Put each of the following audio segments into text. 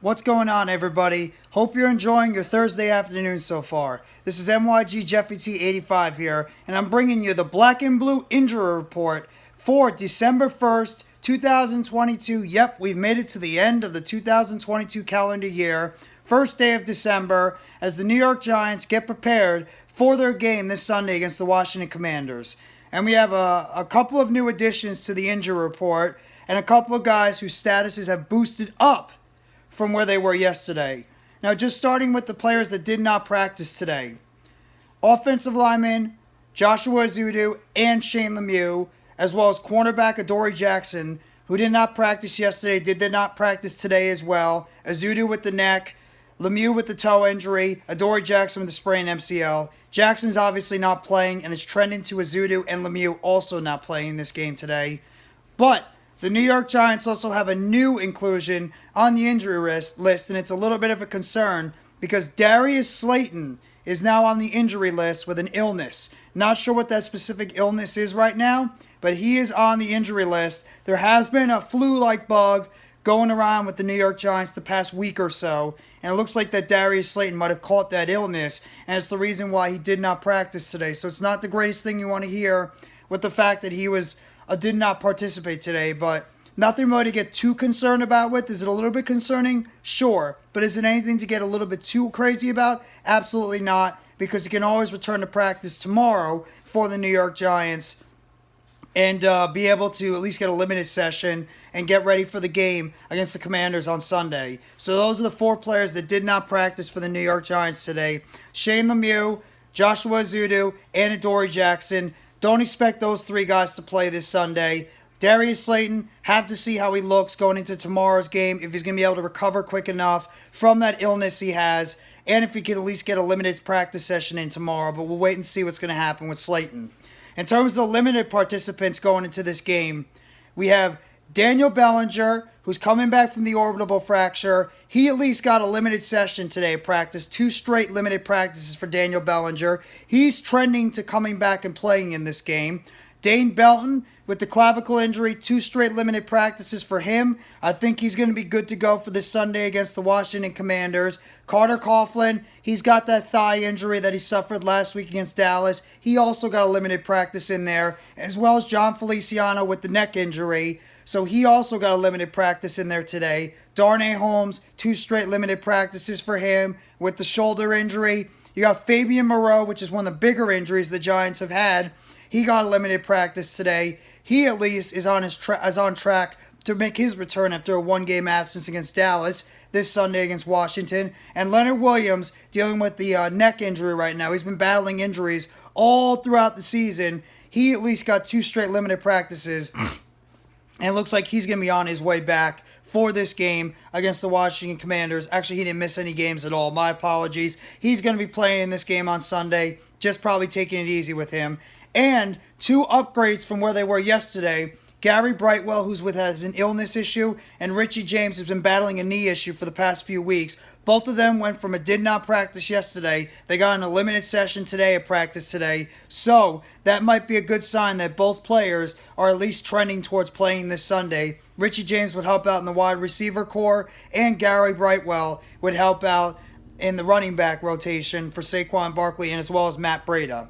What's going on, everybody? Hope you're enjoying your Thursday afternoon so far. This is MYG Jeffy T85 here, and I'm bringing you the Black and Blue Injury Report for December 1st, 2022. Yep, we've made it to the end of the 2022 calendar year. First day of December, as the New York Giants get prepared for their game this Sunday against the Washington Commanders. And we have a couple of new additions to the injury report, and a couple of guys whose statuses have boosted up from where they were yesterday. Now, just starting with the players that did not practice today. Offensive lineman Joshua Ezeudu and Shane Lemieux, as well as cornerback Adoree Jackson, who did not practice yesterday, did not practice today as well. Ezeudu with the neck, Lemieux with the toe injury, Adoree Jackson with the sprained MCL. Jackson's obviously not playing, and it's trending to Ezeudu and Lemieux also not playing this game today. But the New York Giants also have a new inclusion on the injury list, and it's a little bit of a concern because Darius Slayton is now on the injury list with an illness. Not sure what that specific illness is right now, but he is on the injury list. There has been a flu-like bug going around with the New York Giants the past week or so, and it looks like that Darius Slayton might have caught that illness, and it's the reason why he did not practice today. So it's not the greatest thing you want to hear with the fact that he did not participate today, but nothing really to get too concerned about with. Is it a little bit concerning? Sure. But is it anything to get a little bit too crazy about? Absolutely not, because he can always return to practice tomorrow for the New York Giants and be able to at least get a limited session and get ready for the game against the Commanders on Sunday. So those are the four players that did not practice for the New York Giants today. Shane Lemieux, Joshua Ezeudu, and Adoree Jackson. Don't expect those three guys to play this Sunday. Darius Slayton, have to see how he looks going into tomorrow's game, if he's going to be able to recover quick enough from that illness he has, and if he can at least get a limited practice session in tomorrow. But we'll wait and see what's going to happen with Slayton. In terms of the limited participants going into this game, we have Daniel Bellinger, who's coming back from the orbital fracture. He at least got a limited session today at practice. 2 straight limited practices for Daniel Bellinger. He's trending to coming back and playing in this game. Dane Belton, with the clavicle injury, 2 straight limited practices for him. I think he's going to be good to go for this Sunday against the Washington Commanders. Carter Coughlin, he's got that thigh injury that he suffered last week against Dallas. He also got a limited practice in there, as well as Jon Feliciano with the neck injury. So he also got a limited practice in there today. Darnay Holmes, 2 straight limited practices for him with the shoulder injury. You got Fabian Moreau, which is one of the bigger injuries the Giants have had. He got a limited practice today. He at least is on track to make his return after a 1-game absence against Dallas this Sunday against Washington. And Leonard Williams, dealing with the neck injury right now. He's been battling injuries all throughout the season. He at least got 2 straight limited practices. And it looks like he's going to be on his way back for this game against the Washington Commanders. Actually, he didn't miss any games at all. My apologies. He's going to be playing in this game on Sunday. Just probably taking it easy with him. And 2 upgrades from where they were yesterday. Gary Brightwell, has an illness issue, and Richie James, who's been battling a knee issue for the past few weeks. Both of them went from a did not practice yesterday. They got in a limited session today at practice today. So that might be a good sign that both players are at least trending towards playing this Sunday. Richie James would help out in the wide receiver core, and Gary Brightwell would help out in the running back rotation for Saquon Barkley and as well as Matt Breida.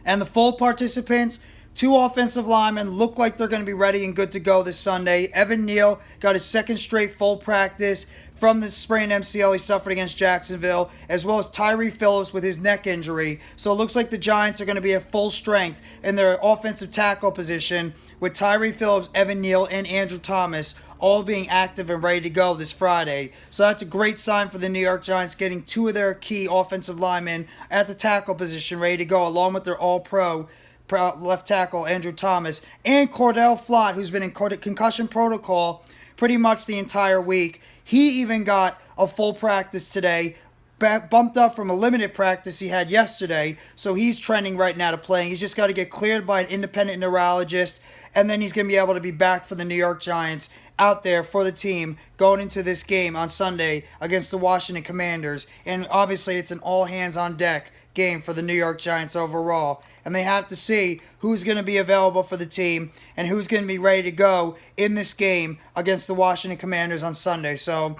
And the full participants, 2 offensive linemen look like they're going to be ready and good to go this Sunday. Evan Neal got his 2nd straight full practice from the sprained MCL he suffered against Jacksonville, as well as Tyre Phillips with his neck injury. So it looks like the Giants are going to be at full strength in their offensive tackle position, with Tyre Phillips, Evan Neal, and Andrew Thomas all being active and ready to go this Friday. So that's a great sign for the New York Giants, getting 2 of their key offensive linemen at the tackle position ready to go, along with their all-pro left tackle Andrew Thomas, and Cor'Dale Flott, who's been in concussion protocol pretty much the entire week. He even got a full practice today, bumped up from a limited practice he had yesterday, so he's trending right now to playing. He's just got to get cleared by an independent neurologist, and then he's going to be able to be back for the New York Giants out there for the team going into this game on Sunday against the Washington Commanders. And obviously it's an all-hands-on-deck game for the New York Giants overall. And they have to see who's going to be available for the team and who's going to be ready to go in this game against the Washington Commanders on Sunday. So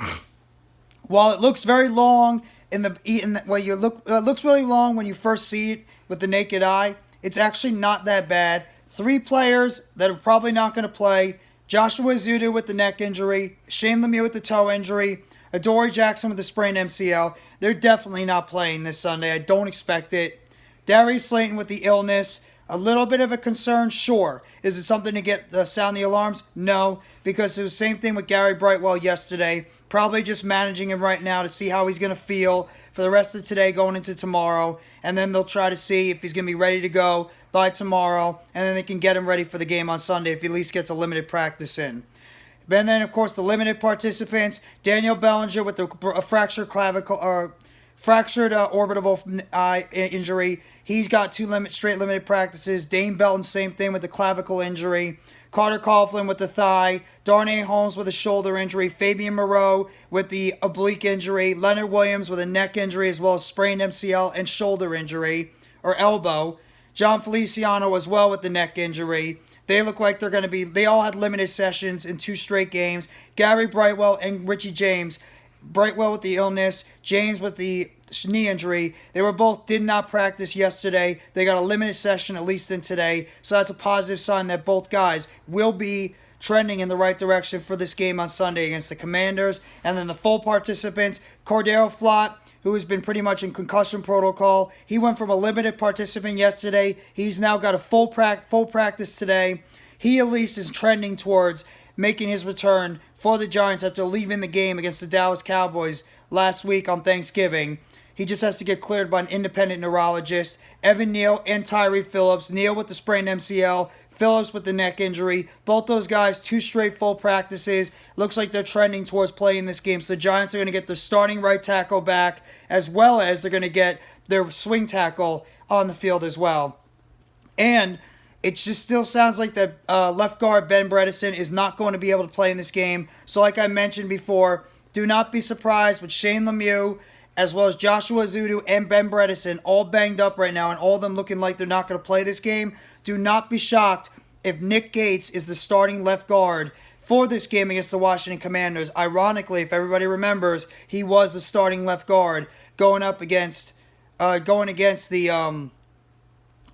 While it looks very long when you look, it looks really long when you first see it with the naked eye. It's actually not that bad. 3 players that are probably not going to play: Joshua Ezeudu with the neck injury, Shane Lemieux with the toe injury, Adoree Jackson with the sprained MCL. They're definitely not playing this Sunday. I don't expect it. Darius Slayton with the illness. A little bit of a concern, sure. Is it something to get sound the alarms? No, because it was the same thing with Gary Brightwell yesterday. Probably just managing him right now to see how he's going to feel for the rest of today going into tomorrow. And then they'll try to see if he's going to be ready to go by tomorrow. And then they can get him ready for the game on Sunday if he at least gets a limited practice in. And then, of course, the limited participants: Daniel Bellinger with the fractured clavicle, fractured orbital eye injury. He's got 2 straight limited practices. Dane Belton, same thing with the clavicle injury. Carter Coughlin with the thigh. Darnay Holmes with a shoulder injury. Fabian Moreau with the oblique injury. Leonard Williams with a neck injury as well as sprained MCL and shoulder injury, or elbow. Jon Feliciano as well with the neck injury. They look like they're going to be, they all had limited sessions in 2 straight games. Gary Brightwell and Richie James. Brightwell with the illness, James with the knee injury. They did not practice yesterday. They got a limited session at least in today. So that's a positive sign that both guys will be trending in the right direction for this game on Sunday against the Commanders. And then the full participants: Cor'Dale Flott, who has been pretty much in concussion protocol. He went from a limited participant yesterday. He's now got a full practice today. He at least is trending towards making his return for the Giants after leaving the game against the Dallas Cowboys last week on Thanksgiving. He just has to get cleared by an independent neurologist. Evan Neal and Tyre Phillips. Neal with the sprained MCL, Phillips with the neck injury. Both those guys, 2 straight full practices. Looks like they're trending towards playing this game. So the Giants are going to get their starting right tackle back, as well as they're going to get their swing tackle on the field as well. And it just still sounds like the left guard, Ben Bredeson, is not going to be able to play in this game. So like I mentioned before, do not be surprised with Shane Lemieux, as well as Joshua Ezeudu and Ben Bredeson, all banged up right now, and all of them looking like they're not going to play this game. Do not be shocked if Nick Gates is the starting left guard for this game against the Washington Commanders. Ironically, if everybody remembers, he was the starting left guard going against the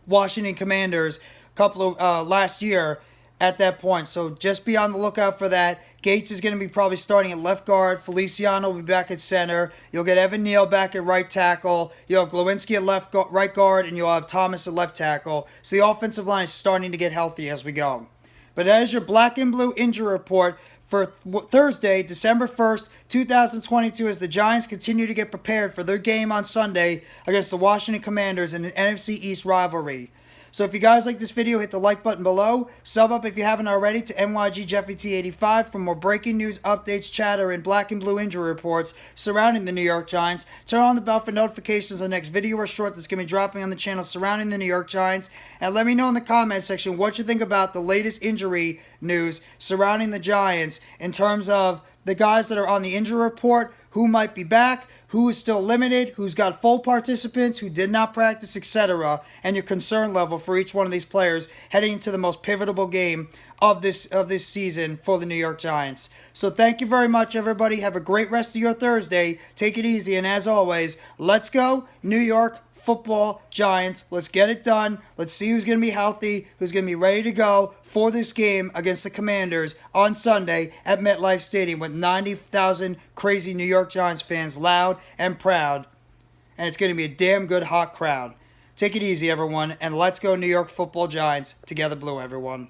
Washington Commanders last year at that point. So just be on the lookout for that. Gates is going to be probably starting at left guard. Feliciano will be back at center. You'll get Evan Neal back at right tackle. You'll have Glowinski at right guard, and you'll have Thomas at left tackle. So the offensive line is starting to get healthy as we go. But that is your Black and Blue injury report for Thursday, December 1st, 2022, as the Giants continue to get prepared for their game on Sunday against the Washington Commanders in an NFC East rivalry. So if you guys like this video, hit the like button below. Sub up if you haven't already to NYGJeffyT85 for more breaking news, updates, chatter, and Black and Blue injury reports surrounding the New York Giants. Turn on the bell for notifications on the next video or short that's going to be dropping on the channel surrounding the New York Giants. And let me know in the comment section what you think about the latest injury news surrounding the Giants in terms of the guys that are on the injury report, who might be back, who is still limited, who's got full participants, who did not practice, etc., and your concern level for each one of these players heading into the most pivotal game of this season for the New York Giants. So thank you very much, everybody. Have a great rest of your Thursday. Take it easy, and as always, let's go New York Football Giants. Let's get it done. Let's see who's going to be healthy, who's going to be ready to go for this game against the Commanders on Sunday at MetLifeStadium with 90,000 crazy New York Giants fans loud and proud. And it's going to be a damn good hot crowd. Take it easy, everyone, and let's go New York Football Giants. Together Blue, everyone.